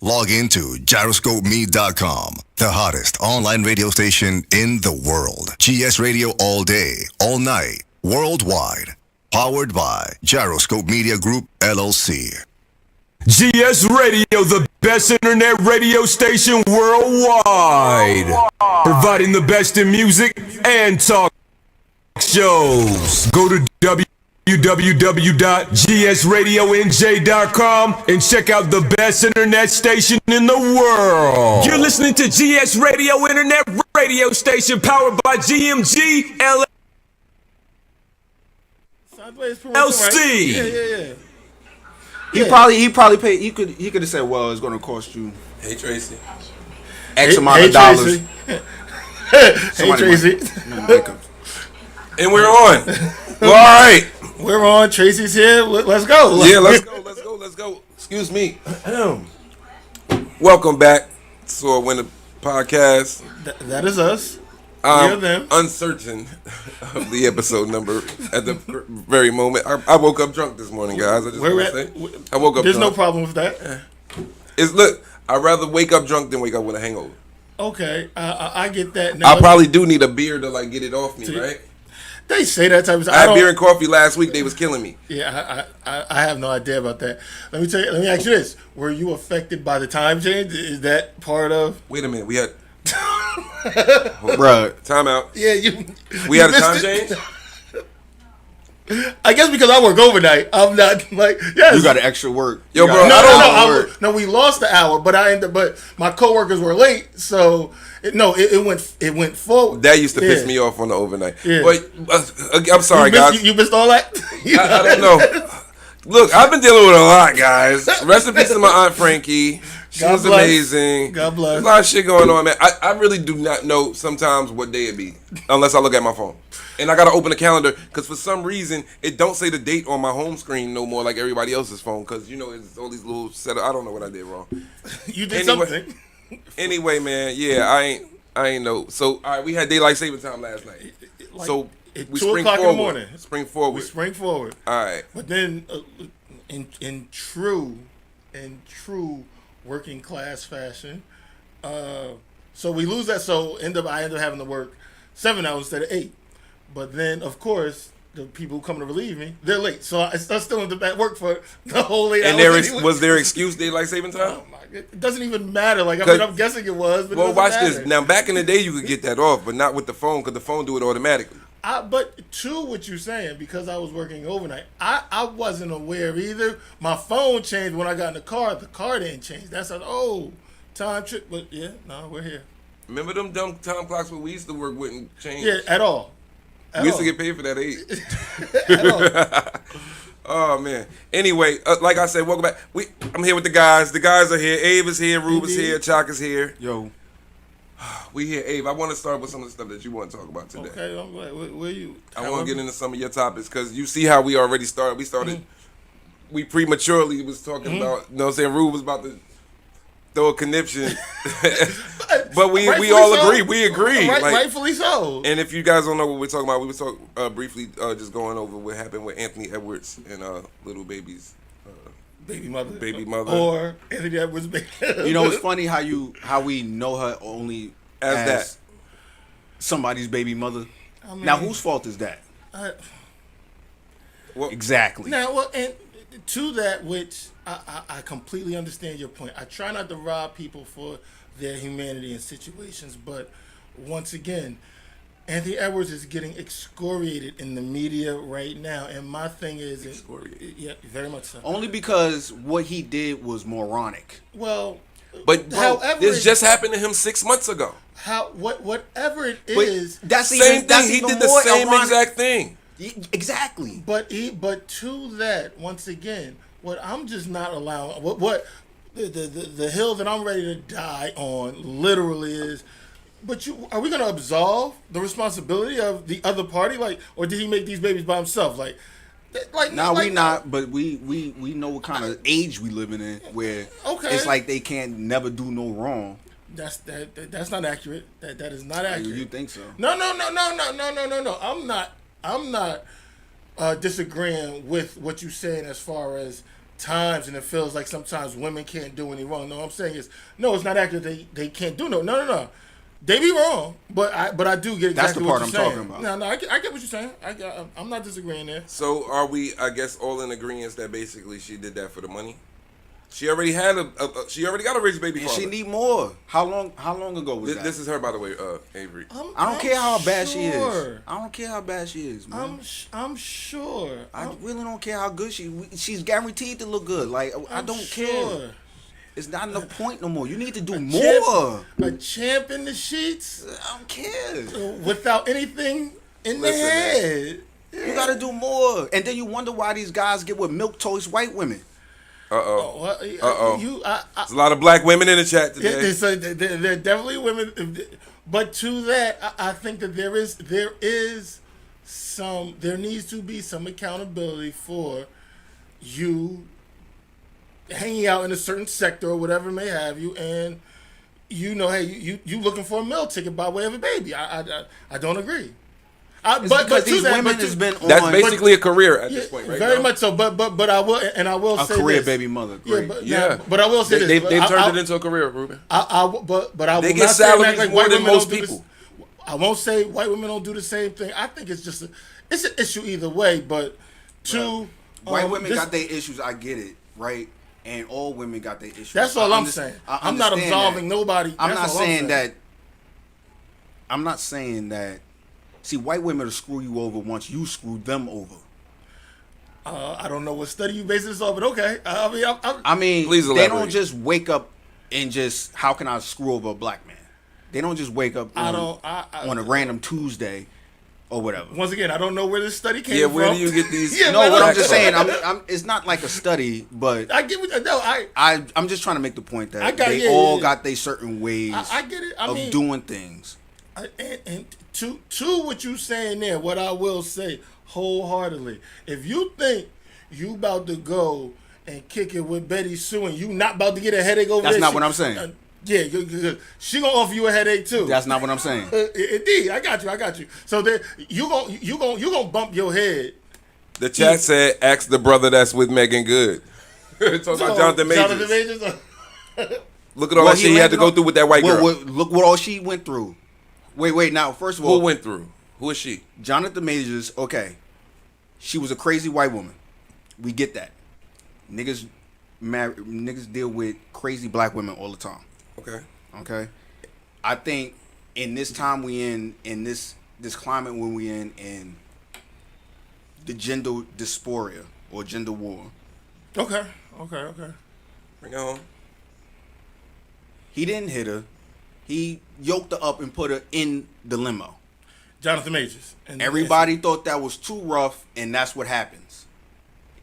Log into gyroscopemeet.com, the hottest online radio station in the world. GS Radio all day, all night, worldwide. Powered by Gyroscope Media Group, LLC. GS Radio, the best internet radio station worldwide. Providing the best in music and talk shows. Go to www.gsradionj.com and check out the best internet station in the world. You're listening to GS Radio, internet radio station powered by GMG LLC. Yeah. He probably paid. He could have said, "Well, it's going to cost you." Hey Tracy. X amount of dollars. Hey Tracy. And we're on. Well, all right. We're on. Tracy's here. Let's go. Yeah, let's go. Excuse me. Welcome back to SOAR Winner Podcast. That is us. I'm uncertain of the episode number at the very moment. I woke up drunk this morning, guys. I just want to say. I woke up There's drunk. no problem with that. Look, I'd rather wake up drunk than wake up with a hangover. Okay, I get that. Now, I probably do need a beer to get it off me, right? They say that type of stuff. I had beer and coffee last week. They was killing me. Yeah, I have no idea about that. Let me ask you this: were you affected by the time change? Is that part of? Wait a minute, we had. Bruh. Time out. Yeah, we had a time change. I guess because I work overnight, I'm not yes. You got an extra work. Yo, bro. No, we lost the hour, but my coworkers were late, so it went forward. That used to piss me off on the overnight. Yeah. But I'm sorry, guys. You missed all that. I don't know. Look, I've been dealing with a lot, guys. Rest in peace to my aunt Frankie. She was amazing. God bless. There's a lot of shit going on, man. I really do not know sometimes what day it be unless I look at my phone. And I got to open the calendar because for some reason it don't say the date on my home screen no more like everybody else's phone because, it's all these little setup. I don't know what I did wrong. You did something. Anyway, man, yeah, I ain't know. So, all right, we had daylight saving time last night. So, we 2 o'clock in the morning. Spring forward. We spring forward. All right. But then in true working class fashion, so we lose that. So I end up having to work 7 hours instead of 8. But then, of course, the people who come to relieve me, they're late. So I still end up at work for the whole 8 hours. And was their excuse daylight saving time? Oh my God. It doesn't even matter. I'm guessing it was. But well, watch matter. this. Now, back in the day, you could get that off, but not with the phone because the phone do it automatically. But to what you're saying, because I was working overnight, I wasn't aware either. My phone changed when I got in the car. The car didn't change. That's time trip. But yeah, no, we're here. Remember them dumb time clocks where we used to work wouldn't change? Yeah, at all. We used to get paid for that 8. Oh man. Anyway, like I said, welcome back. I'm here with the guys. The guys are here. Abe is here. Rube is here. Chalk is here. Yo. We here, Abe. I want to start with some of the stuff that you want to talk about today. Okay, I'm glad. Where you? I want to get into some of your topics because you see how we already started. We started. We prematurely was talking about. You know what I'm saying? Rube was about to throw a conniption, but we all agree. We agree. Rightfully so. And if you guys don't know what we're talking about, we were talking briefly, just going over what happened with Anthony Edwards and little baby's baby mother, or Anthony Edwards' baby. It's funny how we know her only as that somebody's baby mother. Now, whose fault is that? Exactly. Now, and to that, which I completely understand your point. I try not to rob people for their humanity in situations, but once again, Anthony Edwards is getting excoriated in the media right now, and my thing is, yeah, very much so. Only because what he did was moronic. Well, but however, this just happened to him 6 months ago. Whatever it is, that's same thing. He did the same exact thing. Exactly. But to that, once again, what I'm just not allowing, what the hill that I'm ready to die on, literally is. But are we going to absolve the responsibility of the other party, or did he make these babies by himself, we not. But we know what kind of age we living in, where it's like they can't never do no wrong. That's not accurate. That is not accurate. You think so? No. I'm not disagreeing with what you're saying as far as times, and it feels like sometimes women can't do any wrong. No, I'm saying is no, it's not accurate. They can't do no. They be wrong, but I do get exactly That's the part what you're I'm saying. talking about. No, I get what you're saying. I'm not disagreeing there. So are we? I guess all in agreement that basically she did that for the money. She already had she already got a rich baby And father. she need more. How long ago was that? This is her, by the way, Avery. I don't care how bad she is. sure. I don't care how bad she is, man. I'm sure. I really don't care how good she's guaranteed to look good. Like I don't care. It's not enough point no more. You need to do more. A champ in the sheets I don't care. without anything in the head. You gotta do more. And then you wonder why these guys get with milk toast white women. There's a lot of black women in the chat today. There are definitely women, but to that, I think that there needs to be some accountability for you hanging out in a certain sector or whatever may have you, and hey, you looking for a meal ticket by way of a baby. I don't agree. But these women has been on. That's basically a career at this point, right? Very much so. But I will a say career this. baby mother. Great. But I will say They've this. turned it into a career, Ruben. But I will They get not say salaries like more white than women most don't do people. I won't say white women don't do the same thing. I think it's just it's an issue either way. But White women got their issues. I get it, right? And all women got their issues. That's all I'm saying. I'm not absolving nobody. I'm not saying that. I'm not saying that. See, white women will screw you over once you screw them over. I don't know what study you base this on, but okay. I mean, please they elaborate. don't just wake up and just, how can I screw over a black man? They don't just wake up on a random Tuesday or whatever. Once again, I don't know where this study came from. Yeah, where do you get these? No, what I'm just saying, it's not like a study, but I get what I'm just trying to make the point that they got their certain ways I get it. of doing things. And to what you saying there, what I will say wholeheartedly, if you think you about to go and kick it with Betty Sue and you not about to get a headache over That's there, not what I'm saying. Yeah, she gonna offer you a headache too. That's not what I'm saying. Indeed, I got you. So then you gonna bump your head. The chat said, "Ask the brother that's with Megan Good." Talking about Jonathan Majors. Look at all that shit he had to go through with that white girl. Look what all she went through. Wait. Now, first of all, who went through? Who is she? Jonathan Majors. Okay, she was a crazy white woman. We get that. Niggas deal with crazy black women all the time. Okay. I think in this time we in this climate when we in the gender dysphoria or gender war. Okay. Bring it home. He didn't hit her. He yoked her up and put her in the limo. Jonathan Majors. And everybody thought that was too rough, and that's what happens.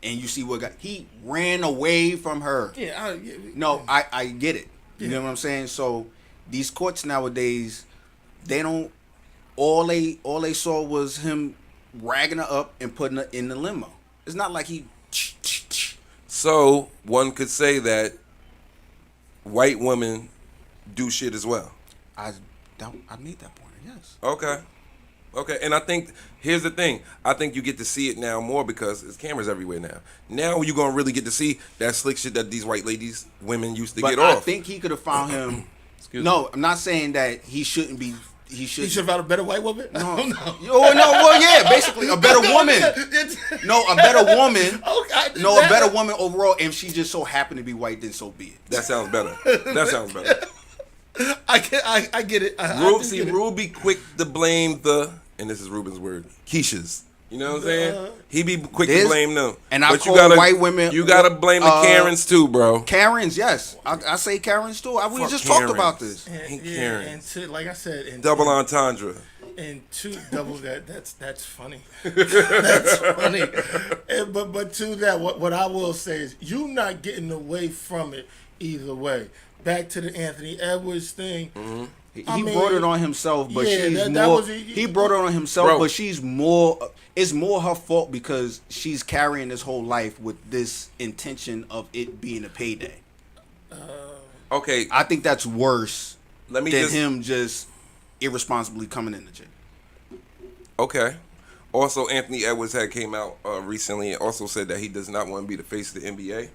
And you see he ran away from her. Yeah. No, I get it. You know what I'm saying? So these courts nowadays, they don't. All they saw was him ragging her up and putting her in the limo. It's not like he. So one could say that white women do shit as well. I made that point. Yes. Okay, and I think here's the thing. I think you get to see it now more because there's cameras everywhere now. Now you're gonna really get to see that slick shit that these white women used to get off. I think he could have found him. No, I'm not saying that he shouldn't be. He should have found a better white woman. No. Well, yeah, basically a better woman. No, a better woman. Okay. No, a better woman overall. If she just so happened to be white, then so be it. That sounds better. I get it. Ruby quick to blame and this is Ruben's word, Keishas. You know what I'm saying? He be quick to blame them. And I call white women. You gotta blame the Karens too, bro. Karens, yes. I say Karens too. We just talked about this. And Karens. And like I said, double entendre. And double that's funny. That's funny. But to that, what I will say is you not getting away from it either way. Back to the Anthony Edwards thing. Mm-hmm. He brought it on himself, but she's he brought it on himself, bro. But she's more. It's more her fault because she's carrying this whole life with this intention of it being a payday. Okay, I think that's worse than him just irresponsibly coming in the gym. Okay. Also, Anthony Edwards came out recently and also said that he does not want to be the face of the NBA.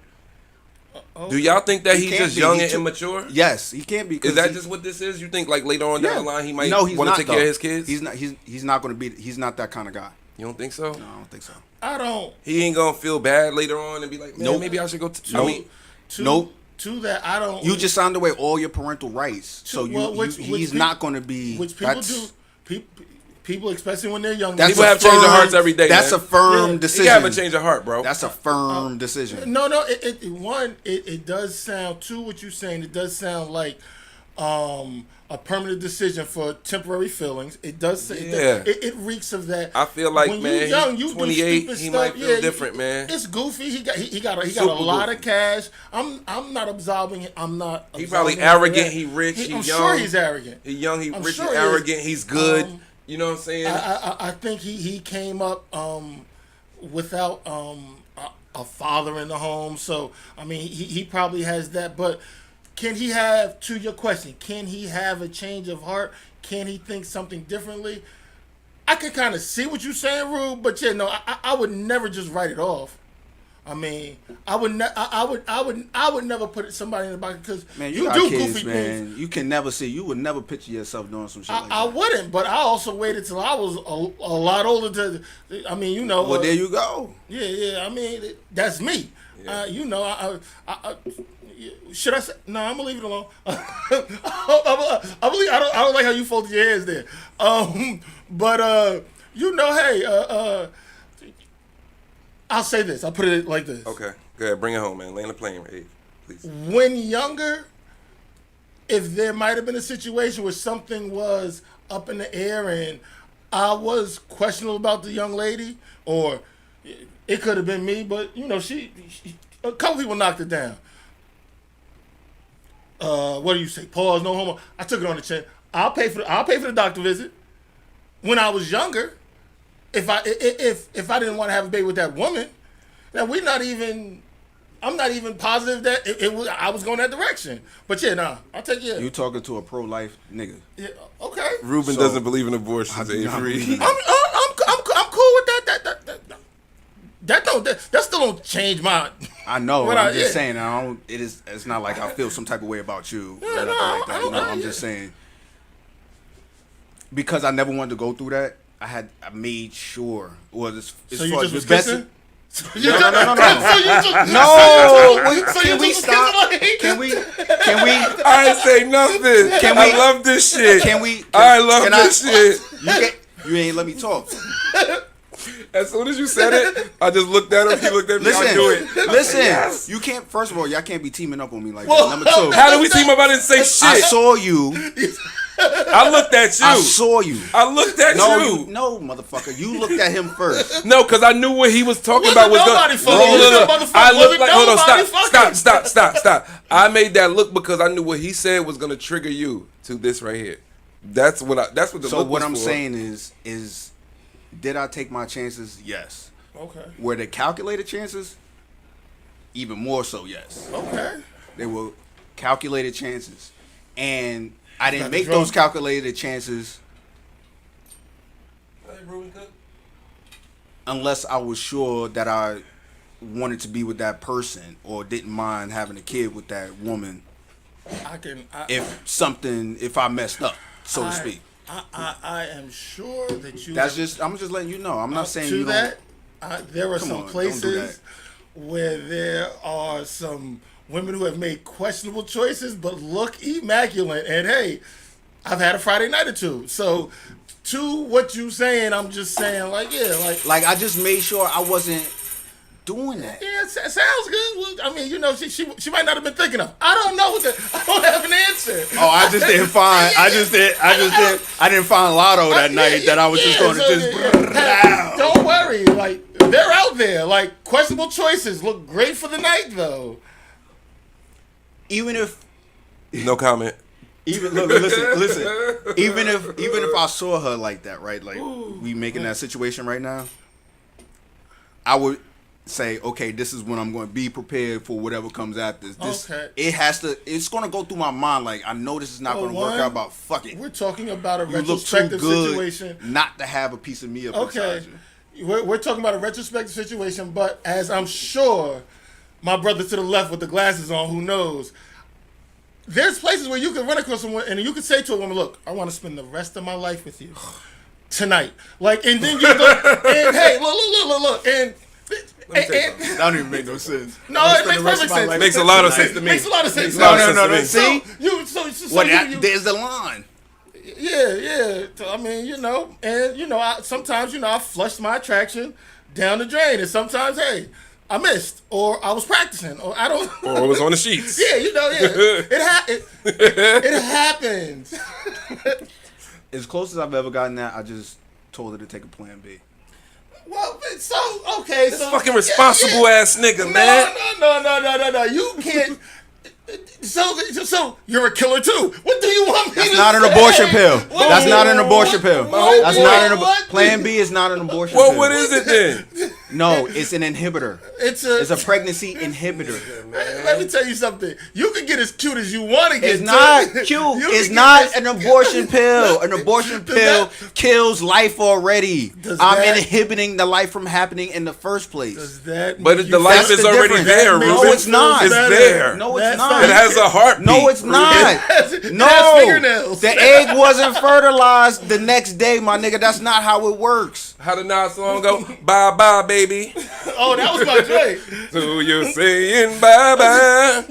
Do y'all think that He he's can't just be. young He and too- immature? Yes, he can't be. Is that just what this is? You think like later on down the line he might No, he's want to not, take though. care of his kids? He's not. He's not going to be. He's not that kind of guy. You don't think so? No, I don't think so. I don't. He ain't gonna feel bad later on and be like, man, Nope. maybe I should go. Nope. I mean, Nope. To that, I don't. You just signed away all your parental rights, so he's not going to be. Which people do. People, especially when they're young. People have change of hearts every day. That's man. a firm Yeah. decision. You have a change of heart, bro. That's a firm decision. No. It does sound to what you're saying. It does sound like a permanent decision for temporary feelings. It does. Yeah. It reeks of that. I feel like, when man, you're young, he's you 28, do stupid he stuff. might feel different, man. It's goofy. He got a Super lot goofy. of cash. I'm not absolving it. I'm not. He absolving probably him for arrogant. that. He rich. He young. I'm sure he's arrogant. He young. He I'm rich sure and he is. arrogant. He's good. You know what I'm saying? I think he came up without a father in the home, so I mean he probably has that. But can he have, to your question, can he have a change of heart? Can he think something differently? I can kind of see what you're saying, Rube, but yeah, no, I would never just write it off. I mean, I would never put somebody in the box because Man, you got do kids, goofy man. things. You can never see. You would never picture yourself doing some shit like that. I wouldn't, but I also waited till I was a lot older to. I mean, you know. Well, there you go. Yeah. I mean, that's me. You know, I should I say? No, I'm gonna leave it alone. I don't like how you folded your hands there. But you know, hey, I'll say this. I'll put it like this. Okay. Go ahead. Bring it home, man. Land the plane, hey, please. When younger, if there might have been a situation where something was up in the air and I was questionable about the young lady, or it could have been me, but you know, she a couple people knocked it down. What do you say? Pause, no homo. I took it on the chin. I'll pay for the doctor visit. When I was younger, if I didn't want to have a baby with that woman, now I'm not even positive that I was going that direction. But yeah, nah, I'll take it. You talking to a pro-life nigga? Yeah, okay. Ruben doesn't believe in abortions, do not Avery. believe- I'm cool with that. That still don't change my. I know. But I'm just yeah. saying. I don't. It's not like I feel some type of way about you. Yeah, or nothing no, like that. I don't- No, I'm yeah. just saying. Because I never wanted to go through that, I made sure. Well, as So you far just as was the best. kissing? No. So you just No. So Can you we just stop? kissing like- Can we? I ain't say nothing. Can I we- love this shit. Can we? I love can this shit. You ain't let me talk. As soon as you said it, I just looked at him. He looked at me. I'll do it. Listen. You can't. First of all, y'all can't be teaming up on me like that. Number two, How do we team up? I didn't say I shit. saw you. I looked at you. I saw you. I looked at you. No, motherfucker. You looked at him first. No, because I knew what he was talking about. Was nobody going. fucking. Look. Motherfucker, I wasn't looked like. Hold on. nobody Stop. I made that look because I knew what he said was going to trigger you to this right here. That's what the So look what was I'm for. saying is, did I take my chances? Yes. Okay. Were they calculated chances? Even more so, yes. Okay. They were calculated chances, and I didn't Got make the drum. those calculated chances unless I was sure that I wanted to be with that person or didn't mind having a kid with that woman. If I messed up, so to speak. I am sure that you. I'm just letting you know. I'm not saying to you that. There are Come some on, don't do places that. where there are some women who have made questionable choices but look immaculate. And hey, I've had a Friday night or two. So to what you saying, I'm just saying like I just made sure I wasn't doing that. yeah, it sounds good. Well, I mean, you know, she might not have been thinking of. I don't know. I don't have an answer. Oh, I just didn't find. I didn't find Lotto that night that I was just going to just. Don't worry. Like, they're out there. Like, questionable choices look great for the night, though. Even if. No comment. Listen. Even if I saw her like that, right? Like we making that situation right now, I would say, okay, this is when I'm going to be prepared for whatever comes after this. Okay. It's going to go through my mind like, I know this is not going to work out, but fuck it. We're talking about a You look too retrospective good situation. not to have a piece of me up Okay. inside you. We're talking about a retrospective situation, but as I'm sure my brother to the left with the glasses on, who knows? There's places where you can run across someone and you can say to a woman, look, I want to spend the rest of my life with you tonight. Like, and then you go, and hey, look. And that don't even make no sense. No, it makes perfect sense. Makes a lot of sense to me. Makes a lot of sense. No. See? There's the line. Yeah. I mean, and sometimes I flush my attraction down the drain, and sometimes, hey, I missed, or I was practicing, or I don't, or it was on the sheets. Yeah, it happens. As close as I've ever gotten that, I just told her to take a plan B. Well, okay, this fucking responsible ass nigga, man. No. You can't. So you're a killer too. What do you want me That's to not say? an abortion pill. That's not an abortion pill. That's not What? Plan B is not an abortion Well, pill. what is it then? No, it's an inhibitor. It's a pregnancy inhibitor. Let me tell you something. You can get as cute as you want to get. It's not cute. It's not an abortion pill. An abortion pill kills life already. I'm inhibiting the life from happening in the first place. But the life is already there, Ruben. No, it's not. It's there. No, it's not. It has a heartbeat. No, it's not. No. The egg wasn't fertilized the next day, my nigga. That's not how it works. How the Nas song go? Bye bye, baby. Oh, that was my joint. So you're saying bye bye.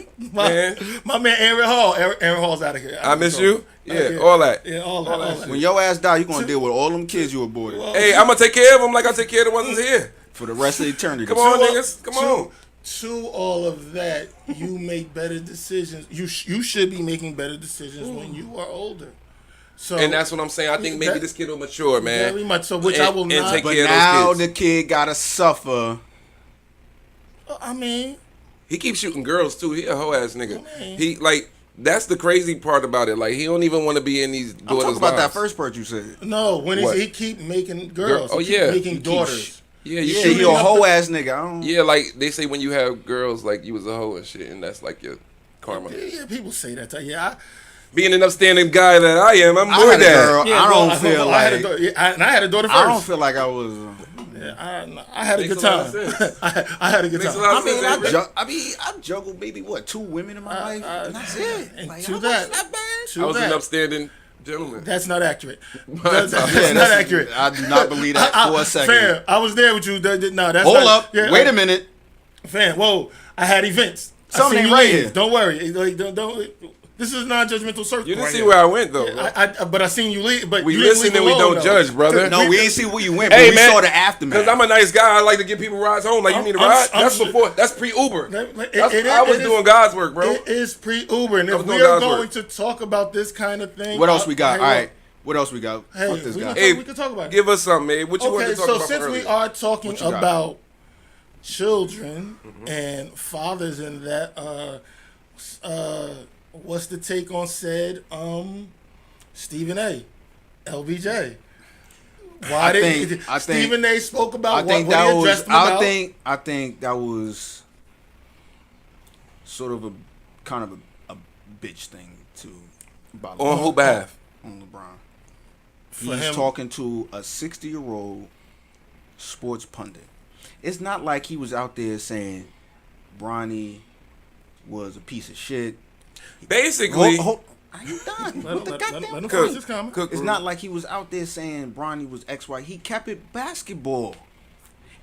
My man Aaron Hall. Aaron Hall's out of here. I miss you. Yeah, all that. Yeah, all that. When your ass die, you gonna deal with all them kids you aborted. Hey, I'm gonna take care of them like I take care of the ones that's here. For the rest of eternity. Come on, niggas. Come on. To all of that, you make better decisions. You should be making better decisions when you are older. So, and that's what I'm saying. I think maybe this kid will mature, man. Very much so, which I will not. Take but care now of those kids. The kid gotta suffer. I mean, he keeps shooting girls too. He a hoe ass nigga. He that's the crazy part about it. Like he don't even want to be in these daughters' I'm talking about lives. that first part you said. No, when he keep making girls. Making daughters. Yeah, you a hoe ass nigga. Yeah, like they say when you have girls, like you was a hoe and shit, and that's like your karma. Yeah, people say that. Yeah. Being an upstanding guy that I am, I'm more that. I don't feel like I had a daughter first. I don't feel like I was. I had a good time. I had a good time. I juggled maybe 2 women in my life, and that's it. And like, to that, I was an upstanding gentleman. That's not accurate. That's not accurate. I do not believe that for a second. Fair. I was there with you. No, that's Hold not, up. Wait a minute. Fam, whoa. I had events. Something ain't right here. Don't worry. Like, don't. This is non-judgmental circle. You didn't see where I went though. But I seen you leave. But we you listen and we don't judge, brother. No, we ain't see where you went, but we saw the aftermath. Because I'm a nice guy. I like to give people rides home. Like you need a ride. That's pre-Uber. I was doing God's work, bro. It is pre-Uber, and if we are going to talk about this kind of thing, what else we got? All right. What else we got? Hey, fuck this guy. We can talk about it. Give us something, man. What you want to talk about? Okay, so since we are talking about children and fathers and that, what's the take on said Stephen A, LBJ? Stephen A spoke about what he addressed him about? I think that was sort of a kind of a bitch thing too. On whose behalf? On LeBron. He's talking to a 60-year-old sports pundit. It's not like he was out there saying Bronny was a piece of shit. Basically, are you done? Let him finish his comment. It's not like he was out there saying Bronny was XY. He kept it basketball.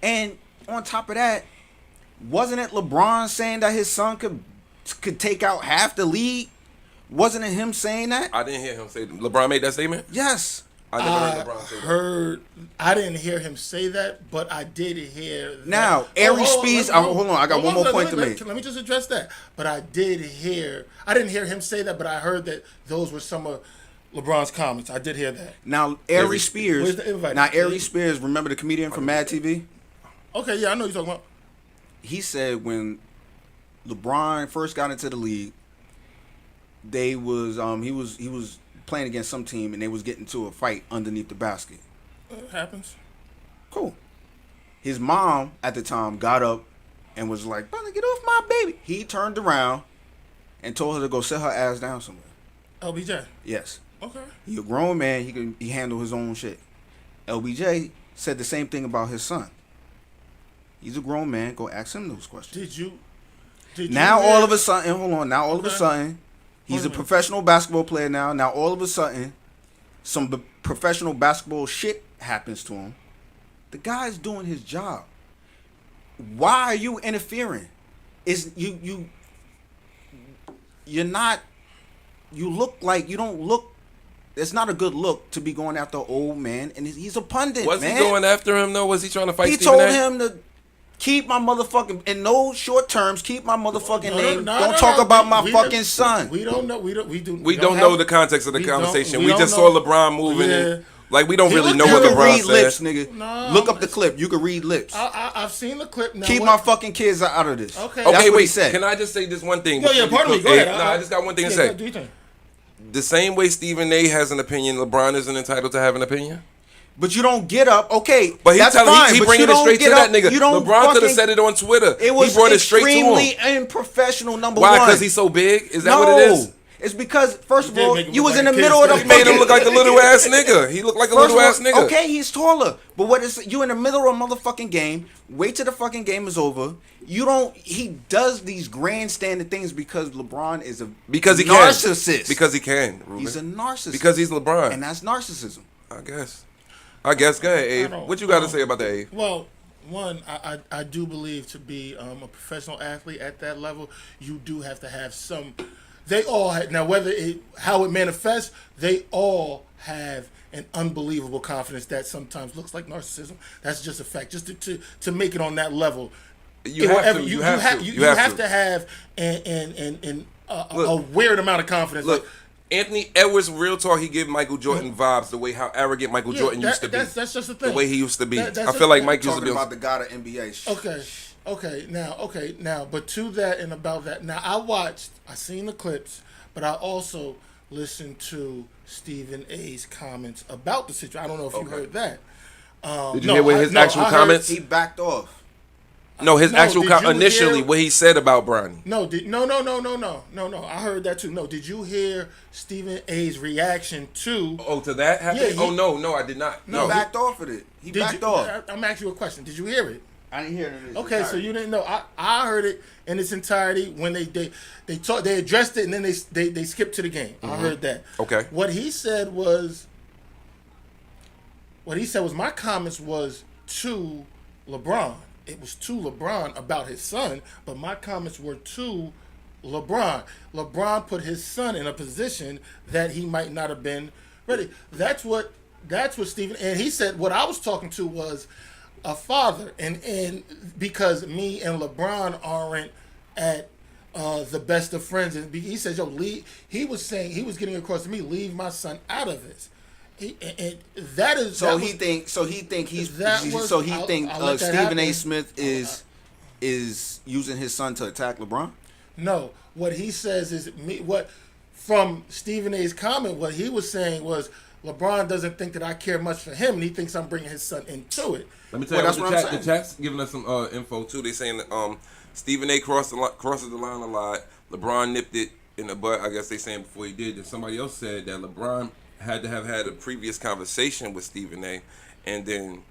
And on top of that, wasn't it LeBron saying that his son could take out half the league? Wasn't it him saying that? I didn't hear him say that. LeBron made that statement? Yes. I never heard LeBron say that. I didn't hear him say that, but I did hear that. Now, Aries Speeds, hold on, I got one more point to make. Let me just address that. But I didn't hear him say that, but I heard that those were some of LeBron's comments. I did hear that. Now, Aries Spears, where's the invite? Aries Spears, remember the comedian from Mad TV? Okay, yeah, I know what you're talking about. He said when LeBron first got into the league, he was playing against some team and they was getting to a fight underneath the basket. It happens. Cool. His mom at the time got up and was like, "Brother, get off my baby." He turned around and told her to go sit her ass down somewhere. LBJ. Yes. Okay. He a grown man. He handle his own shit. LBJ said the same thing about his son. He's a grown man. Go ask him those questions. Now all of a sudden, hold on. Now all of a sudden, he's a professional basketball player now. Now all of a sudden, some professional basketball shit happens to him. The guy's doing his job. Why are you interfering? You're not. You look like you don't look. It's not a good look to be going after an old man, and he's a pundit. Was man. he going after him though? Was he trying to fight? He Stephen told A? him to keep my motherfucking in no short terms. Keep my motherfucking name. Don't talk about my fucking son. We don't know. We don't know the context of the conversation. We just saw LeBron moving. And, like we don't really know what LeBron read said. Lips, nigga. No, look up the clip. You can read lips. I've seen the clip. Now, keep my fucking kids out of this. Okay. That's what wait. he said. Can I just say this one thing? Yeah. Pardon me. Go ahead. No, I just got one thing to say. The same way Stephen A. has an opinion, LeBron isn't entitled to have an opinion. But you don't get up, okay? But that's fine. He but bringing it straight to that nigga. LeBron could have said it on Twitter. It was he brought it straight to him. Extremely unprofessional. Number Why? one. Because he's so big? Is that what it is? It's because first of all, you was in the middle of the. He made him look like a little ass nigga. He looked like a little ass nigga. Okay, he's taller, but what is you in the middle of a motherfucking game? Wait till the fucking game is over. You don't. He does these grandstanding things because LeBron is a narcissist. Because he can. Ruben. He's a narcissist. Because he's LeBron, and that's narcissism. I guess. Go ahead, Abe. What you got to say about that, Abe? Well, one, I do believe to be a professional athlete at that level, you do have to have some. They all have, now how it manifests, they all have an unbelievable confidence that sometimes looks like narcissism. That's just a fact. Just to make it on that level, you have to have a weird amount of confidence. Look, Anthony Edwards, real talk, he give Michael Jordan vibes the way how arrogant Michael Jordan used to be. That's just the thing. The way he used to be. I feel like Mike used to be. Talking about the god of NBA. Okay, now, but to that and about that. Now, I seen the clips, but I also listened to Stephen A.'s comments about the situation. I don't know if you heard that. Did you hear his actual comments? He backed off. No, his actual initially what he said about Bronny. No. I heard that too. No, did you hear Stephen A.'s reaction to? Oh, to that happening? Yeah, no, I did not. No, he backed off of it. He backed off. I'm asking you a question. Did you hear it? I didn't hear it. Okay, so you didn't know. I heard it in its entirety when they addressed it and then they skipped to the game. Mm-hmm. I heard that. Okay. What he said was my comments was to LeBron. It was to LeBron about his son, but my comments were to LeBron. LeBron put his son in a position that he might not have been ready. That's what Stephen, and he said what I was talking to was a father, and because me and LeBron aren't at the best of friends, and he says, "Yo, leave." He was getting across to me, leave my son out of this. And that is he thinks Stephen A. Smith is using his son to attack LeBron. No, what he says is from Stephen A.'s comment. What he was saying was LeBron doesn't think that I care much for him, and he thinks I'm bringing his son into it. Let me tell you, the chat's giving us some info too. They saying that Stephen A. crosses the line a lot. LeBron nipped it in the butt. I guess they saying before he did. And somebody else said that LeBron had to have had a previous conversation with Stephen A. and then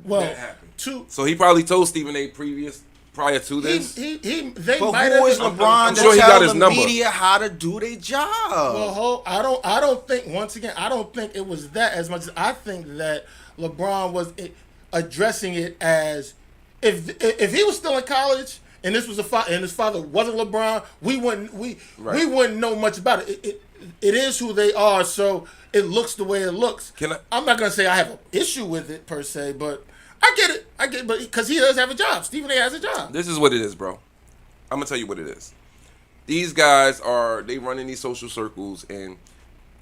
that happened. So he probably told Stephen A. prior to this. Who is LeBron to tell the media how to do their job? Well, I don't think. Once again, I don't think it was that as much as I think that LeBron was addressing it as if he was still in college and this was and his father wasn't LeBron, we wouldn't know much about it. It is who they are, so it looks the way it looks. I'm not gonna say I have an issue with it per se, but I get it, but because he does have a job. Stephen A. has a job. This is what it is, bro. I'm gonna tell you what it is. These guys they run in these social circles, and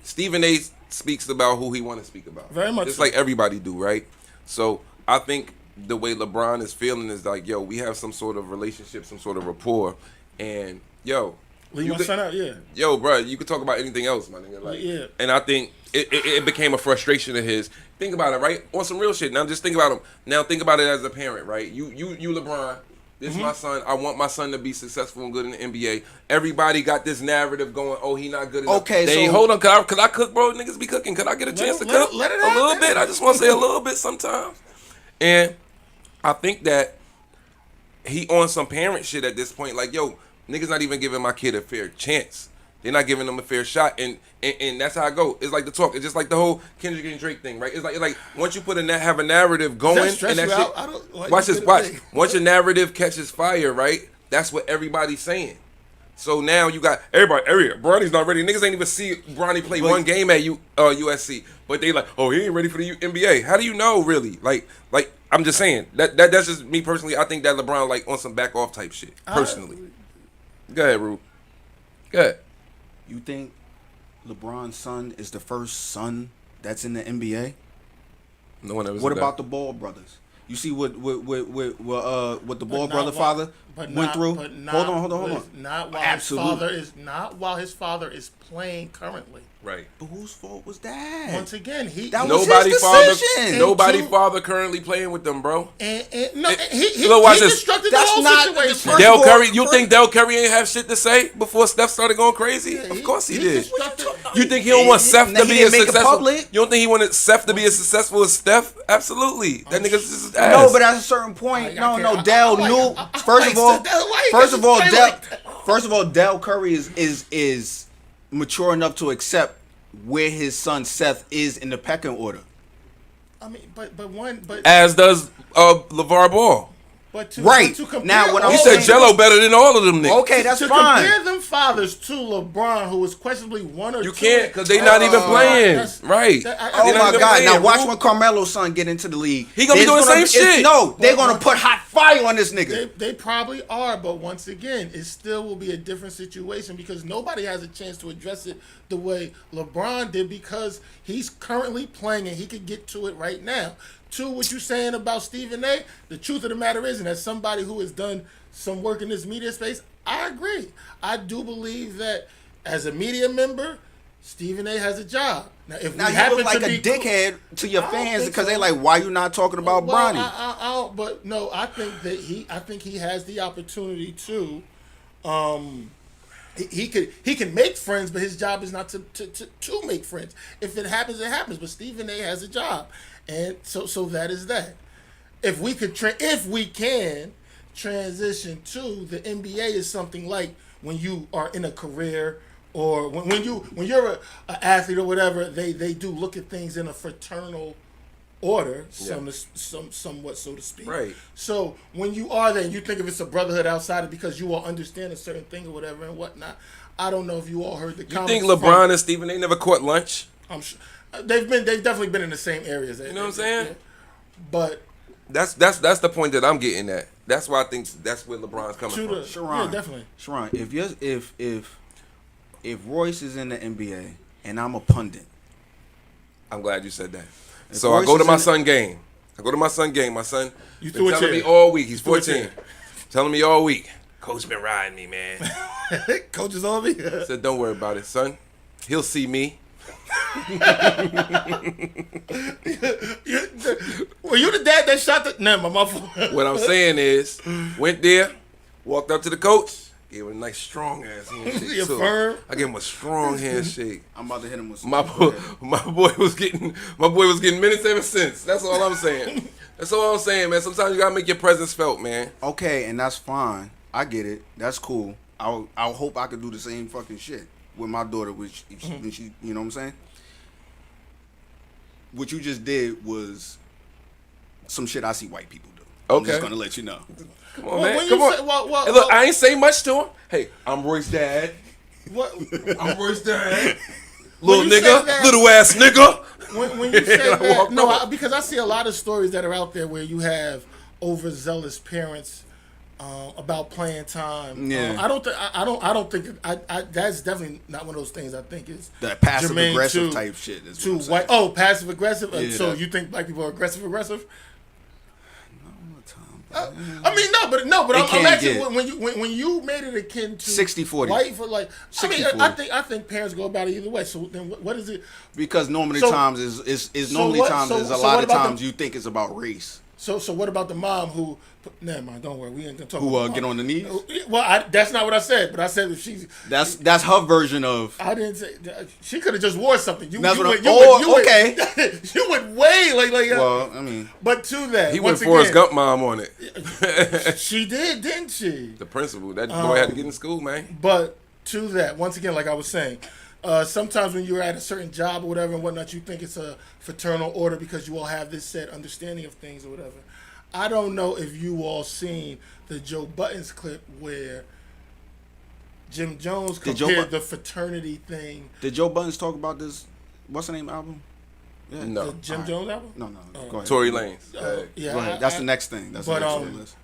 Stephen A. speaks about who he want to speak about. Very much, just like everybody do, right? So I think the way LeBron is feeling is like, yo, we have some sort of relationship, some sort of rapport, and yo. Leave my son out, yeah. Yo, bro, you could talk about anything else, my nigga. Like, yeah. And I think it became a frustration of his. Think about it, right? On some real shit. Now just think about him. Now think about it as a parent, right? You LeBron. This is my son. I want my son to be successful and good in the NBA. Everybody got this narrative going, oh, he not good enough. Okay, hold on. Could I cook, bro? Niggas be cooking. Could I get a chance to cook? Let it a little bit. I just want to say a little bit sometimes. And I think that he on some parent shit at this point. Like, yo, niggas not even giving my kid a fair chance. They're not giving them a fair shot, and that's how I go. It's like the talk. It's just like the whole Kendrick and Drake thing, right? It's like once you have a narrative going, and that shit. Watch this. Watch. Once your narrative catches fire, right? That's what everybody's saying. So now you got everybody. Bronny's not ready. Niggas ain't even see Bronny play one game at USC, but they like, oh, he ain't ready for the NBA. How do you know, really? Like I'm just saying that's just me personally. I think that LeBron like on some back off type shit. Personally, go ahead, Rube. Go ahead. You think LeBron's son is the first son that's in the NBA? No one ever. What about the Ball brothers? You see what the Ball brother father went through? Hold on. Not while his father is playing currently. Right. But whose fault was that? Once again, nobody father currently playing with them, bro. He watch this. constructed the whole situation. Del Curry, you think Del Curry ain't have shit to say before Steph started going crazy? Of course he did. You think he don't want Steph to be as successful? You don't think he wanted Steph to be as successful as Steph? Absolutely. That nigga's just ass. No, but at a certain point, Del knew. First of all, Del Curry is mature enough to accept where his son Seth is in the pecking order. I mean, but as does LeVar Ball. But right to now, when he said Jello better than all of them niggas. Okay, that's to fine. Compare them fathers to LeBron, who was questionably one or you two. You can't because they not even playing. Right. Oh my God! Now watch when Carmelo's son get into the league. He gonna be doing the same shit. No, they're gonna put hot fire on this nigga. They probably are, but once again, it still will be a different situation because nobody has a chance to address it the way LeBron did because he's currently playing and he could get to it right now. To what you're saying about Stephen A., the truth of the matter is, and as somebody who has done some work in this media space, I agree. I do believe that as a media member, Stephen A. has a job. Now, if we happen look like to a be dickhead to your fans because they're like, "Why you not talking about Bronny?" But no, I think he has the opportunity to. He can make friends, but his job is not to make friends. If it happens, it happens. But Stephen A. has a job. And so that is that. If we can transition to the NBA is something like when you are in a career or when you're an athlete or whatever, they do look at things in a fraternal order, somewhat so to speak. Right. So when you are there and you think if it's a brotherhood outside of because you all understand a certain thing or whatever and whatnot, I don't know if you all heard the comments. You think LeBron and Stephen they never caught lunch? I'm sure. They've definitely been in the same areas. You know what I'm saying? Yeah. But that's the point that I'm getting at. That's why I think that's where LeBron's coming from. Sharon, yeah, definitely. Sharon, if Royce is in the NBA and I'm a pundit, I'm glad you said that. So I go to my son game. My son you been telling me all week. He's 14. Telling me all week. Coach been riding me, man. Coach is on me. I said, don't worry about it, son. He'll see me. Were you the dad that shot the? Nah, my fault. What I'm saying is, went there, walked up to the coach, gave him a nice strong ass handshake. Firm. I gave him a strong handshake. I'm about to hit him with some my boy was getting minutes ever since. That's all I'm saying. That's all I'm saying, man. Sometimes you gotta make your presence felt, man. Okay, and that's fine. I get it. That's cool. I'll hope I could do the same fucking shit with my daughter, which she, you know what I'm saying? What you just did was some shit I see white people do. I'm just gonna let you know. Come on, man. Come on. Hey, look, I ain't say much to him. Hey, I'm Roy's dad. What? I'm Roy's dad. Little nigga, little ass nigga. When you say that, because I see a lot of stories that are out there where you have overzealous parents about playing time. Yeah. I don't think that's definitely not one of those things I think is that passive aggressive type shit is too white. Oh, passive aggressive. So you think black people are aggressive? I mean, but I'm asking when you made it akin to 60-40 white for like. 60-40. I think parents go about it either way. So then what is it? Because normally times is a lot of times you think it's about race. So what about the mom who? Never mind. Don't worry. We ain't gonna talk. Who about get on the knees? Well, that's not what I said. But I said if she's. That's her version of. I didn't say she could have just wore something. You That's you what went, okay. You went way like. Well, I mean. But to that, He once went Forrest again, Gump mom on it. She did, didn't she? The principal. That boy had to get in school, man. But to that, once again, like I was saying, sometimes when you're at a certain job or whatever and whatnot, you think it's a fraternal order because you all have this set understanding of things or whatever. I don't know if you all seen the Joe Buttons clip where Jim Jones compared the fraternity thing. Did Joe Buttons talk about this? What's the name album? Yeah. No. The Jim Jones album? No. Go ahead. Tory Lanez. Yeah, Go ahead. That's the next thing. That's the next on the list.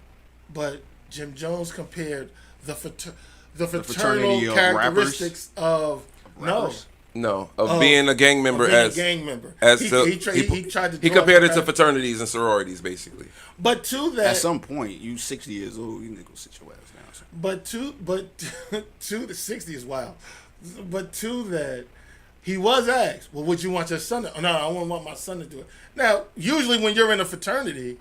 But Jim Jones compared the fraternal fraternity of characteristics of rappers? No, of being a gang member as a gang member. As he tried to. He draw compared the it to fraternities and sororities, basically. But to that, at some point, you 60 years old, you niggas sit your ass down. But to the 60 is wild. But to that, he was asked, "Well, would you want your son to?" No, I wouldn't want my son to do it. Now, usually when you're in a fraternity,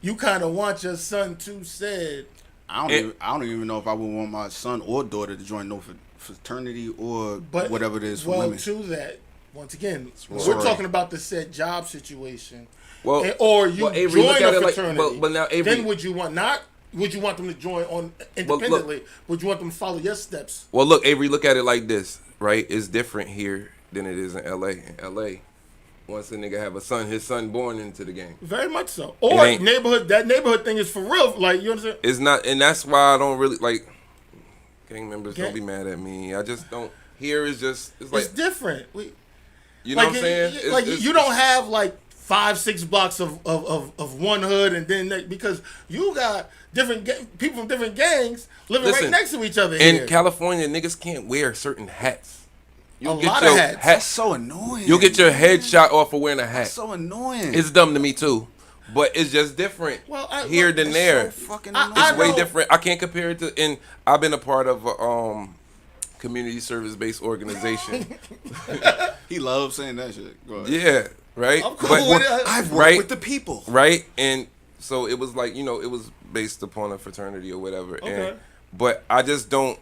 you kind of want your son to said. I don't even know if I would want my son or daughter to join no fraternity or whatever it is for women. Well, to that, once again, Sorry. we're talking about the said job situation. Well, or you Avery, join a like, fraternity. but now, Avery, then would you want them to join on independently? Would you want them to follow your steps? Well, look, Avery, look at it like this, right? It's different here than it is in L.A. In L.A., once a nigga have a son, his son born into the game. Very much so. Or that neighborhood thing is for real. Like, you understand? It's not, and that's why I don't really like gang members. Don't be mad at me. I just don't. Here is just it's different. You know what I'm saying? You don't have like 5-6 blocks of one hood, and then because you got different people from different gangs living right next to each other. In California, niggas can't wear certain hats. You'll get your hats. That's so annoying. You'll get your head shot off for wearing a hat. That's so annoying. It's dumb to me too, but it's just different here than there. So fucking it's way different. I can't compare it to. And I've been a part of a community service based organization. He loves saying that shit. Go ahead. Yeah, right. I'm cool with it. I've worked with the people, right? And so it was like it was based upon a fraternity or whatever. Okay. But I just don't.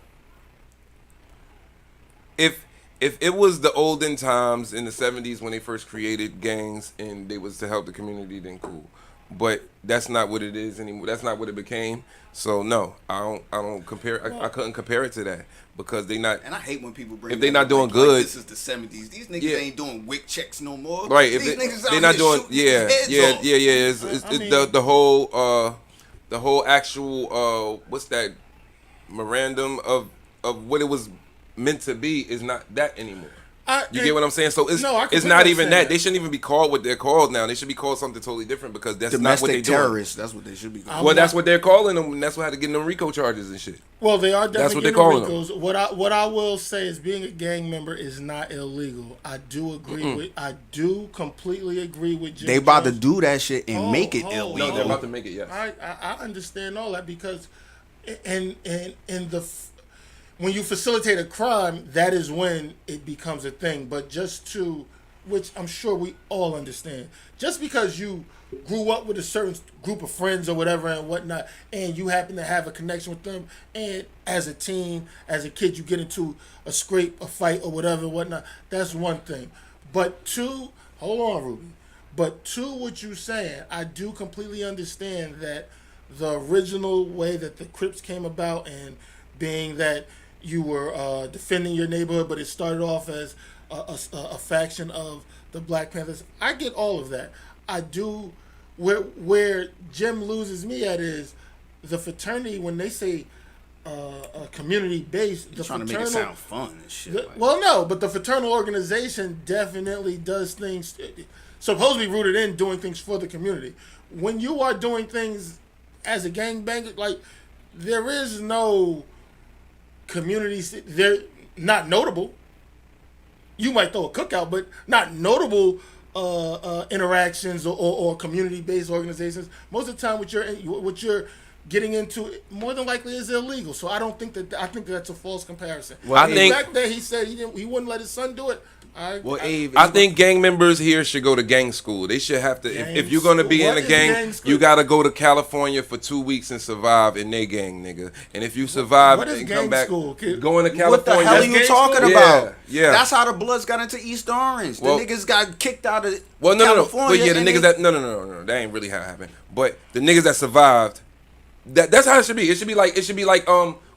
If it was the olden times in the 70s when they first created gangs and they was to help the community, then cool. But that's not what it is anymore. That's not what it became. So no, I don't compare. I couldn't compare it to that because they not. And I hate when people bring. If they not doing like, good, this is the 70s. These niggas ain't doing wick checks no more. Right? These If niggas they out not here doing, shooting yeah. heads off. It's the whole actual what's that memorandum of what it was meant to be is not that anymore. You get what I'm saying? So it's not even that. They shouldn't even be called what they're called now. They should be called something totally different because that's not what they do. Terrorists. That's what they should be called. Well, that's what they're calling them, and that's what had to get them RICO charges and shit. Well, they are definitely that's what they're calling calling them. What I will say is being a gang member is not illegal. I do agree with. I do completely agree with Jim. They about Jones. to do that shit and make it illegal. No, they're about to make it. Yes. I understand all that because, in the. When you facilitate a crime, that is when it becomes a thing. But which I'm sure we all understand, just because you grew up with a certain group of friends or whatever and whatnot, and you happen to have a connection with them, and as a teen, as a kid, you get into a scrape, a fight, or whatever, whatnot, that's one thing. But hold on, Ruby. But what you're saying, I do completely understand that the original way that the Crips came about and being that you were defending your neighborhood, but it started off as a faction of the Black Panthers. I get all of that. I do. Where Jim loses me at is the fraternity when they say community based. The trying to make it sound fun and shit. Well, no, but the fraternal organization definitely does things supposed to be rooted in doing things for the community. When you are doing things as a gangbanger, like there is no communities, they're not notable. You might throw a cookout, but not notable interactions or community-based organizations. Most of the time, what you're getting into, more than likely, is illegal. So I think that's a false comparison. Well, the fact that he said he wouldn't let his son do it, Well, Abe, I think gang members here should go to gang school. They should have to. If you're gonna be in a gang, you gotta go to California for 2 weeks and survive in their gang, nigga. And if you survive and come back, going to California. What the hell are you talking about? Yeah. That's how the Bloods got into East Orange. The niggas got kicked out of California. But yeah, the niggas no, that ain't really how it happened. But the niggas that survived, that's how it should be. It should be like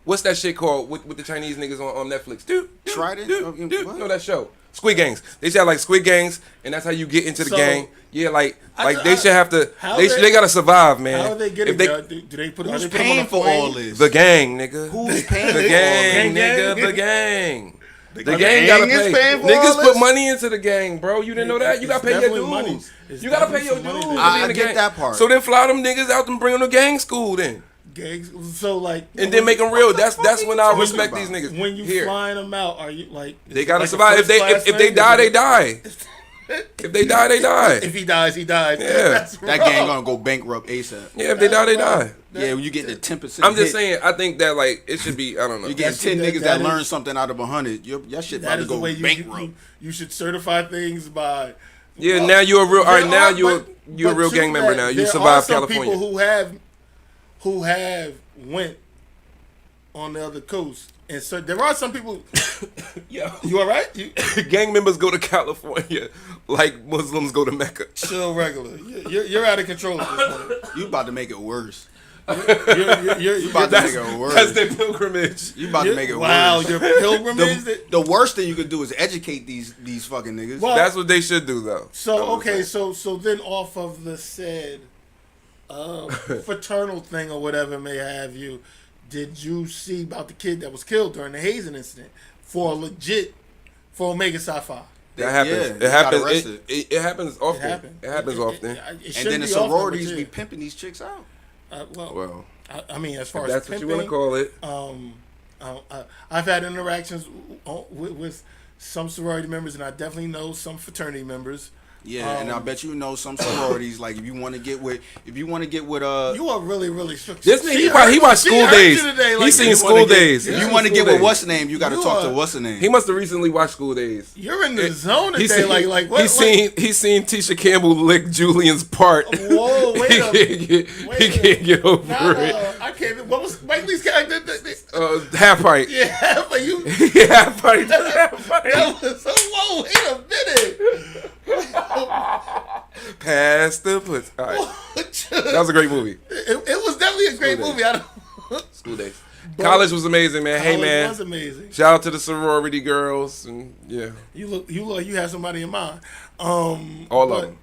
what's that shit called with the Chinese niggas on Netflix? Trident? No, that show. Squid Gangs. They should have like Squid Gangs, and that's how you get into the gang. Yeah, they should have to. They gotta survive, man. How are they getting? Do they put? Who's paying for all this? The gang, nigga. Who's paying? The gang, nigga. The gang. The gang gotta pay. Niggas put money into the gang, bro. You didn't know that? You gotta pay your dues. You gotta pay your dues. I get that part. So then fly them niggas out and bring them to gang school then. Gangs, so like, and then make them real. That's when I respect these niggas. When you flying them out, are you like? They gotta survive. If they die, they die. If they die, they die. If he dies, he dies. Yeah, that gang gonna go bankrupt ASAP. Yeah, if they die, they die. Yeah, when you get the 10%. I'm just saying. I think that like it should be. I don't know. You get 10 niggas that learn something out of 100. Your shit about to go bankrupt. You should certify things by. Yeah, now you're a real. All right, now you're a real gang member. Now you survived California. People who have went on the other coast, and so there are some people. Yo, you all right? Gang members go to California like Muslims go to Mecca. Chill, regular. You're out of control at this point. You about to make it worse. You're about to make it worse. That's their pilgrimage. You about to make it worse. Wow, your pilgrimage. The worst thing you could do is educate these fucking niggas. Well, that's what they should do, though. So okay, so then off of the said fraternal thing or whatever may have you, did you see about the kid that was killed during the hazing incident for Omega Sci-Fi? That happens. Yeah, it happens. It happens often. It happens often. And then the sororities be pimping these chicks out. Well, I mean, as far as that's pimping, what you want to call it. I've had interactions with some sorority members, and I definitely know some fraternity members. Yeah, and I bet you know some sororities. Like if you want to get with, you are really strict. This nigga, he watched School Days. He's seen School Days. If you want to get with what's the name, you got to talk to what's the name. He must have recently watched School Days. You're in the zone today. Like what? He's seen Tisha Campbell lick Julian's part. Whoa, wait a minute. He can't get over it. I can't. What was Mike Lee's character? Half pint. Yeah, half pint. Half pint. That was so. Whoa, wait a minute. Pass the pussy. All right. That was a great movie. It was definitely a great movie. School Days. College was amazing, man. Hey, man. Was amazing. Shout out to the sorority girls and yeah. You look like you have somebody in mind. All of them.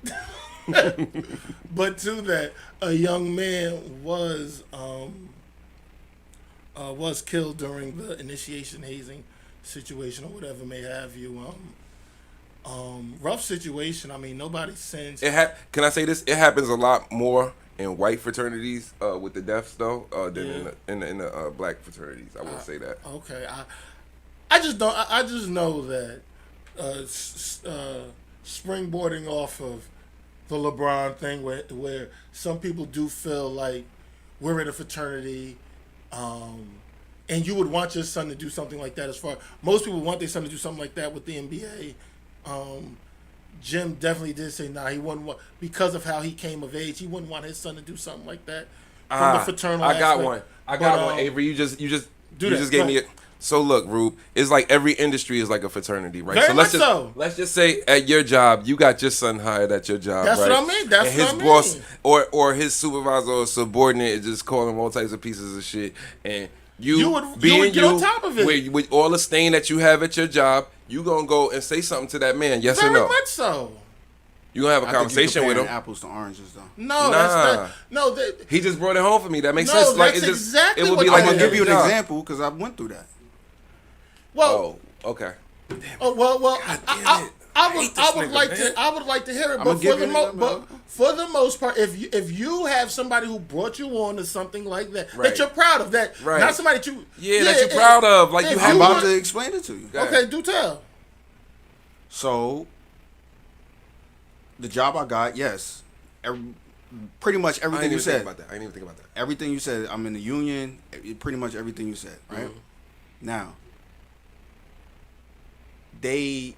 But to that, a young man was killed during the initiation hazing situation or whatever may have you. Rough situation. I mean, nobody sends. Can I say this? It happens a lot more in white fraternities with the deaths though than in the black fraternities. I will say that. Okay, I just don't. I just know that springboarding off of the LeBron thing, where some people do feel like we're in a fraternity. And you would want your son to do something like that. As far most people want their son to do something like that with the NBA. Jim definitely did say, he wouldn't want, because of how he came of age, he wouldn't want his son to do something like that from the fraternal I got aspect. I got one. Avery, you just gave me it. So look, Rube, it's like every industry is like a fraternity, right? Very Let's just say at your job, you got your son hired at your job, That's right? what I mean. That's and his what I boss mean. or his supervisor or subordinate is just calling him all types of pieces of shit, and you would get on top of it with all the stain that you have at your job. You gonna go and say something to that man? Yes or no? Very much so. You gonna have a conversation with him? Apples to oranges, though. No, that's not. No, he just brought it home for me. That makes sense. Like that's it just, exactly it would what be like I'm gonna give you an example because I went through that. Well, okay. Well. I would like to hear it, but for the most part, if you have somebody who brought you on to something like that, that you're proud of, that not somebody that you that you're proud of, like you have. I'm about to explain it to you. Okay, do tell. So, the job I got, yes, pretty much everything you said. I didn't even think about that. Everything you said. I'm in the union. Pretty much everything you said. Right now, they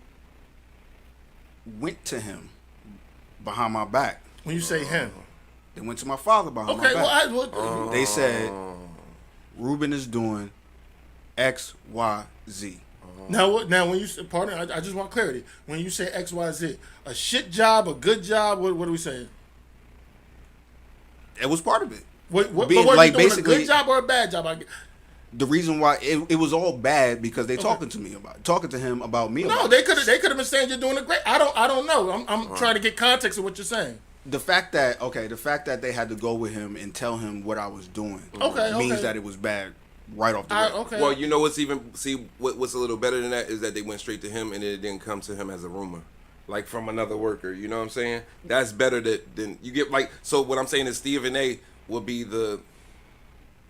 went to him behind my back. When you say him, They went to my father behind my okay. back. Well, They said, Ruben is doing X, Y, Z. now what? Now when you say, pardon, I just want clarity. When you say X, Y, Z, a shit job, a good job, what are we saying? It was part of it. What Being, were like, you doing, a basically- good job or a bad job? The reason why it was all bad because they talking to him about me. No, about they it. could have been saying you're doing a great. I don't know. I'm trying to get context of what you're saying. The fact that they had to go with him and tell him what I was doing means that it was bad right off the bat. Okay. Well, you know what's what's a little better than that is that they went straight to him and it didn't come to him as a rumor, like from another worker. You know what I'm saying? That's better than you get like. So what I'm saying is Stephen A. would be the.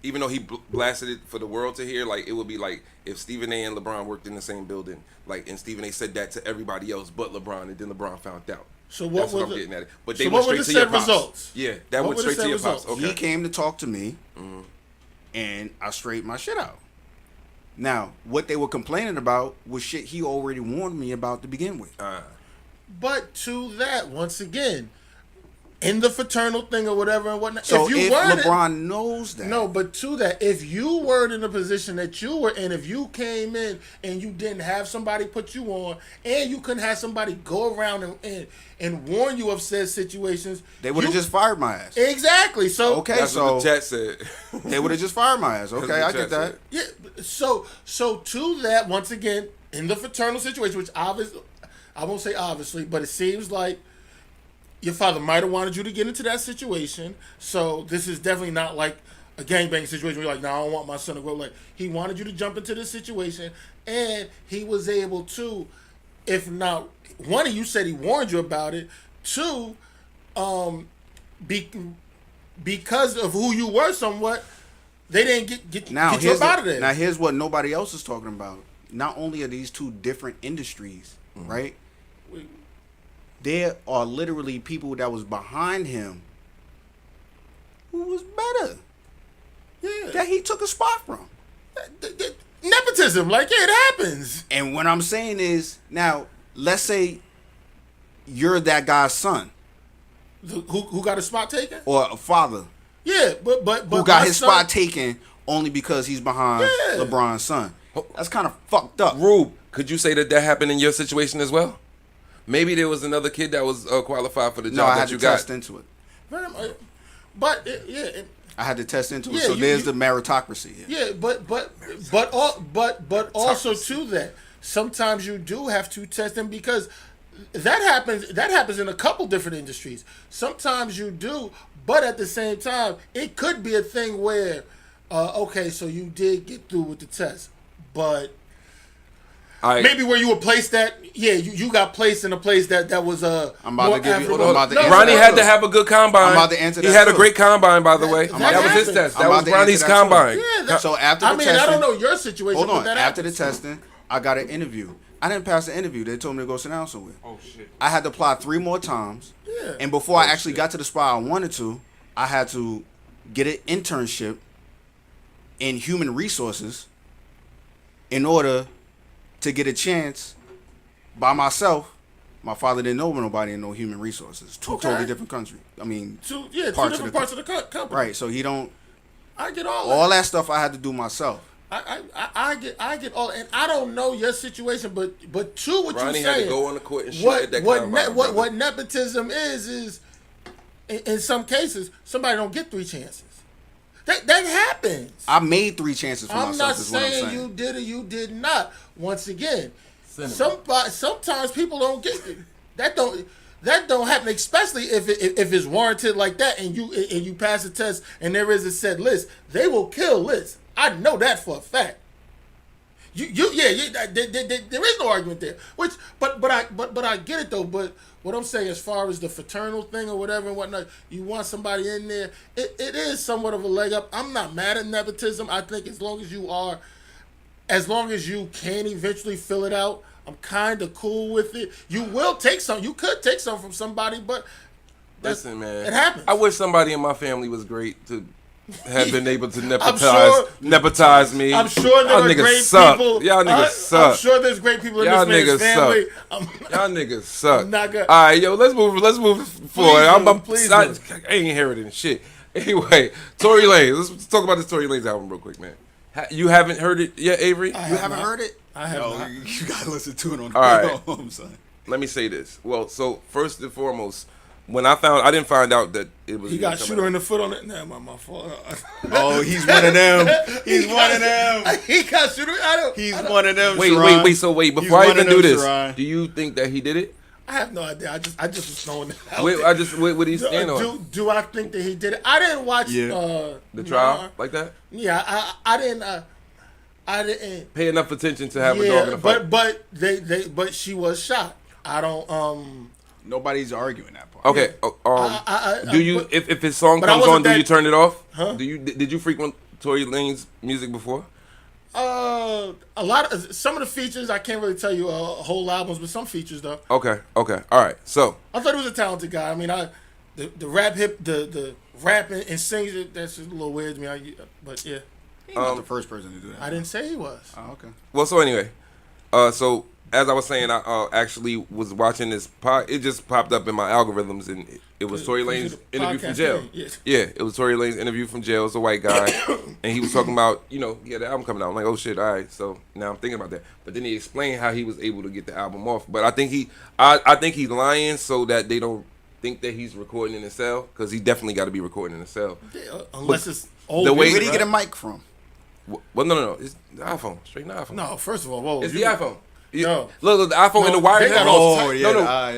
Even though he blasted it for the world to hear, like it would be like if Stephen A. and LeBron worked in the same building, like and Stephen A. said that to everybody else but LeBron, and then LeBron found out. So what That's what I'm was getting at it. But so they what went were straight the to your said pops. results? Yeah, that What went were the straight to said your results? pops. Okay. He came to talk to me, and I straightened my shit out. Now, what they were complaining about was shit he already warned me about to begin with. But to that, once again, in the fraternal thing or whatever and whatnot. So if weren't LeBron knows that, no, but to that, if you were in the position that you were in, if you came in and you didn't have somebody put you on, and you couldn't have somebody go around and warn you of said situations, they would have just fired my ass. Exactly. So Okay, That's so what the chat said. they would have just fired my ass. Okay, I get that. yeah. So to that, once again, in the fraternal situation, which obviously I won't say obviously, but it seems like your father might have wanted you to get into that situation. So this is definitely not like a gangbang situation where you're like, no, I don't want my son to grow. Like, he wanted you to jump into this situation, and he was able to, if not, one of you said he warned you about it. Two, because of who you were somewhat, they didn't get you up out of there. Now here's what nobody else is talking about. Not only are these two different industries, right? There are literally people that was behind him who was better. Yeah. That he took a spot from. Nepotism, like, yeah, it happens. And what I'm saying is, now, let's say you're that guy's son. Who got a spot taken? Or a father. Yeah, but Who got my his son- spot taken only because he's behind Yeah. LeBron's son. That's kind of fucked up. Rube, could you say that happened in your situation as well? Maybe there was another kid that was qualified for the job No, I that had you to got. test into it. Very much. But I had to test into it. Yeah, So you- there's you- the meritocracy. yeah, but also to that, sometimes you do have to test them because that happens in a couple different industries. Sometimes you do, but at the same time, it could be a thing where, okay, so you did get through with the test, but maybe where you were placed at, yeah, you got placed in a place that was I'm about more to give you- favorable. I'm about to No, answer Ronnie that had too. to have a good combine. I'm about to answer He that had a too. great combine, by the way. That That was his happens. test. I'm That about was to Ronnie's answer that too. combine. Yeah, So after the I testing, don't know your situation. hold but on. that After the happens. testing, I got an interview. I didn't pass the interview. They told me to go sit down somewhere. Oh shit. I had to apply 3 more times. Yeah. And before I actually got to the spot I wanted to, I had to get an internship in human resources in order to get a chance by myself. My father didn't know nobody in no human resources. Two Okay. totally different countries. I mean, Two parts different of the parts of the company. right. So he don't. I get all All that. that stuff I had to do myself. I get all, and I don't know your situation, but to what Ronnie you're had to saying, go on the court and shoot at that combine, brother. what nepotism is in some cases somebody don't get 3 chances. That happens. I made 3 chances for I'm myself. not Is what I'm saying saying. you did or you did not. Once again, sometimes people don't get that. Don't happen, especially if it's warranted like that, and you pass the test, and there is a set list. They will kill lists. I know that for a fact. There is no argument there. But I get it though. But what I'm saying, as far as the fraternal thing or whatever and whatnot, you want somebody in there. It is somewhat of a leg up. I'm not mad at nepotism. I think as long as you can eventually fill it out, I'm kind of cool with it. You will take some. You could take some from somebody, but Listen, man. It happens. I wish somebody in my family was great to have been able to sure- nepotize me. I'm sure there Y'all are niggas great suck. people. Y'all niggas suck. I'm sure there's great people in Y'all this man's niggas family. Y'all niggas suck. I'm not gonna- All right, yo, let's move forward. Please I do. ain't hearing shit. Anyway, Tory Lanez. Let's talk about this Tory Lanez album real quick, man. You haven't heard it yet, Avery? You haven't heard it? I have not. You gotta listen to it on the All right. album, son. Let me say this. Well, so first and foremost, when I didn't find out that it was. He got shooter in the foot on it. Nah, my fault. Oh, he's one of them. He's one of them. He got shooter. He's one of them. Wait. He's Before I one even of do them, this, Sharon. do you think that he did it? I have no idea. I just was throwing it out. Wait, there. what do you stand on? Do I think that he did it? I didn't watch The trial Nah. like that? Yeah, I didn't Pay enough attention to have a dog in the fight. but she was shot. I don't Nobody's arguing that part. Okay. Do you but- if his song but I comes on, wasn't do that- you turn it off? Huh? Did you frequent Tory Lanez music before? a lot of some of the features I can't really tell you whole albums, but some features though. Okay. All right. So I thought he was a talented guy. I mean, the rap and sings that's just a little weird to me. But yeah, He's not the first person to do that. I didn't say he was. Oh, okay. well, so anyway, so as I was saying, I actually was watching this it just popped up in my algorithms, and it was Tory Lanez's interview from jail. Yeah, it was Tory Lanez's interview from jail. It's a white guy, and he was talking about, he had the album coming out. I'm like, oh shit, all right. So now I'm thinking about that. But then he explained how he was able to get the album off. But I think he's lying so that they don't think that he's recording in a cell, because he definitely got to be recording in a cell. Yeah, unless it's old. the way- Where did he get a mic from? Well, no, it's the iPhone, straight in the iPhone. No, first of all, whoa, It's the iPhone. No. Look, the iPhone No, and the wired they got headphones. all- yeah,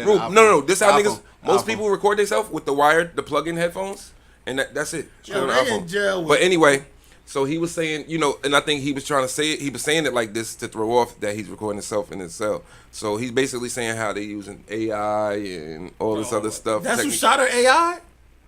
Rube, iPhone. no. This how iPhone. niggas. Most iPhone. people record themselves with the plug-in headphones, and that's it. Straight on the they iPhone. in jail with- But anyway, so he was saying, and I think he was trying to say it. He was saying it like this to throw off that he's recording himself in his cell. So he's basically saying how they using AI and all this other stuff. That's who technique. shot her AI.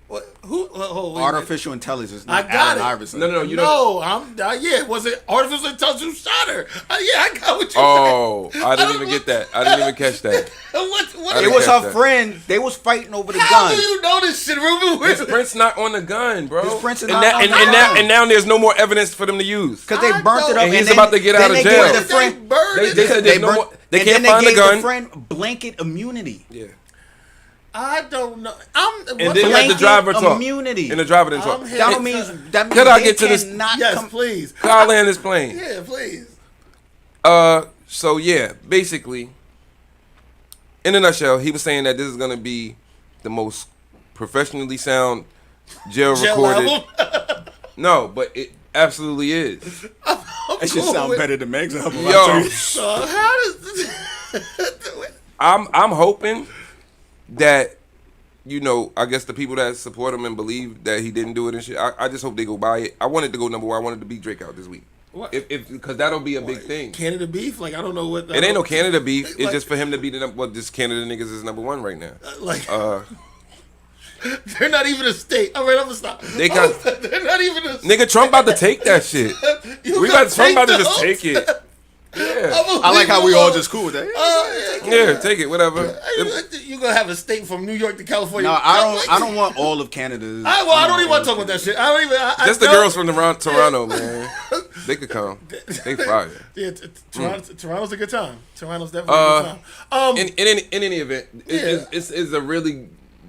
What? Who? Wait a minute. Artificial intelligence. I Not got Allen it. Iverson. No, you don't. No, yeah. Was it artificial intelligence who shot her? Yeah, I got what you Oh, said. I didn't even get that. I didn't even catch that. What? I It didn't was catch her that. friend. They was fighting over the How gun. do you know this shit, Ruben? His print's not on the gun, bro. His print's and not that- on and, the and now gun. and now there's no more evidence for them to use. Because they I burnt it know. up. And he's then- about to get then out of they jail. gave the They friend, burned it. They said they there's no burnt- more. They and can't then find they the gave gun. the friend blanket immunity. Yeah. I don't know. And then let the Blanket driver talk. immunity. And the driver didn't talk. I'm here. That means Could I they get to this- cannot Yes, come- please. Kyle land is playing. Yeah, please. So yeah, basically, in a nutshell, he was saying that this is gonna be the most professionally sound jail recorded. album. No, but it absolutely is. That should sound better than Meg's album. I'll Yo, tell you. So how does this? I'm hoping that, I guess the people that support him and believe that he didn't do it and shit, I just hope they go buy it. I want it to go number one. I wanted to beat Drake out this week. What? Because that'll be a big thing. Canada beef? Like I don't know what. It ain't no Canada beef. It's Like- just for him to be the number. Well, this Canada niggas is number one right now. Like they're not even a state. All right, I'm gonna stop. They got- They're not even a. Nigga, Trump about to take that shit. Trump about to just take it. Yeah, I like how we all just cool with that. yeah, take it, whatever. You gonna have a state from New York to California? No, I don't want all of Canada. I don't even want to talk about that shit. I don't even. Just the girls from Toronto, man. They could come. They fire. Yeah, Toronto's a good time. Toronto's definitely a good time. In any event,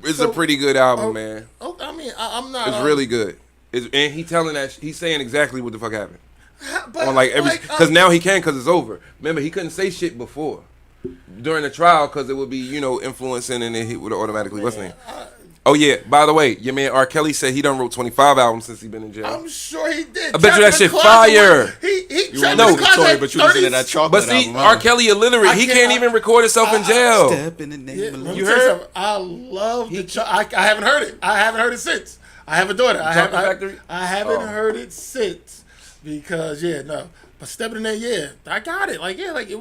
it's a pretty good album, man. Oh, I mean, I'm not. It's really good. And he's saying exactly what the fuck happened. But, On because now he can, because it's over. Remember, he couldn't say shit before during the trial because it would be influencing, and then he would automatically what's his name. Oh yeah, by the way, your man R. Kelly said he done wrote 25 albums since he been in jail. I'm sure he did. I bet you that shit fire. You were Victoria, but you listening to that chocolate But see, album. R. Kelly illiterate. He can't- can't even record himself in jail. Step in the name of love. You heard? I love the. I haven't heard it. I haven't heard it since. I have a daughter. Chocolate Factory? I haven't Oh. heard it since because no. But stepping in there, I got it. It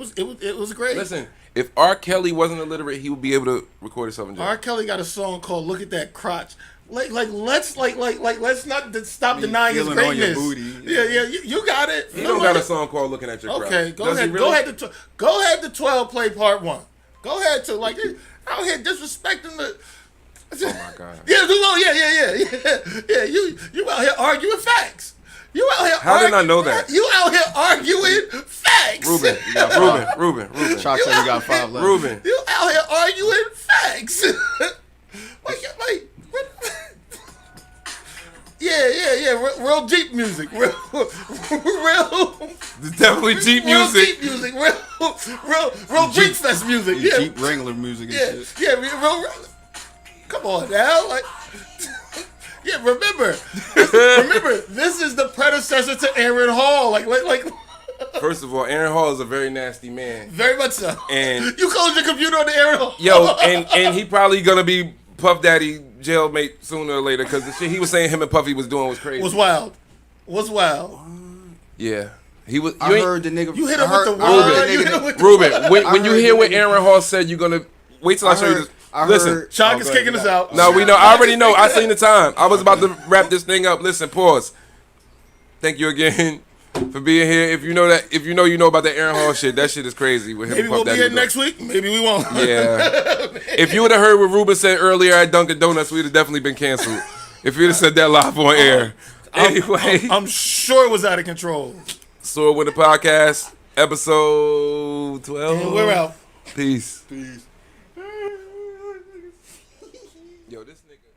was great. Listen, if R. Kelly wasn't illiterate, he would be able to record himself in jail. R. Kelly got a song called "Look at That Crotch." Let's not stop denying his feeling on your greatness. booty. Yeah, you got it. He don't got a song called "Looking at Your Crowd." Okay, go Does he ahead. really? Go ahead to 12. Play part 1. Go ahead to out here disrespecting the. Oh my God. Yeah. You out here arguing facts. You out here. How did I know that? You out here arguing facts. Ruben, you got Ruben. Chalk said we got 5 left. Ruben. You out here arguing facts. Yeah. Real deep music. Real. It's definitely Jeep music. Real deep music. Real Jeep Fest music. Yeah. Jeep Wrangler music and shit. Real. Come on now. Yeah, remember, this is the predecessor to Aaron Hall. Like. First of all, Aaron Hall is a very nasty man. Very much so. And you closed your computer on the Aaron Hall. Yo, and he probably gonna be Puff Daddy jailmate sooner or later because the shit he was saying him and Puffy was doing was crazy. Was wild. Yeah. He was. I heard the nigga. You hit him with the word. Ruben, when you hear what Aaron Hall said, you're gonna wait till I show you this. Listen, Chalk is kicking us out. No, we know. I already know. I seen the time. I was about to wrap this thing up. Listen, pause. Thank you again for being here. If you know about the Aaron Hall shit, that shit is crazy. With him Maybe we'll be here next week. Maybe we won't. Yeah. If you would have heard what Ruben said earlier at Dunkin' Donuts, we'd have definitely been canceled. If you'd have said that live on air. Anyway, I'm sure it was out of control. SOAR with the podcast, episode 12. And we're out. Peace. Peace. Yo, this nigga.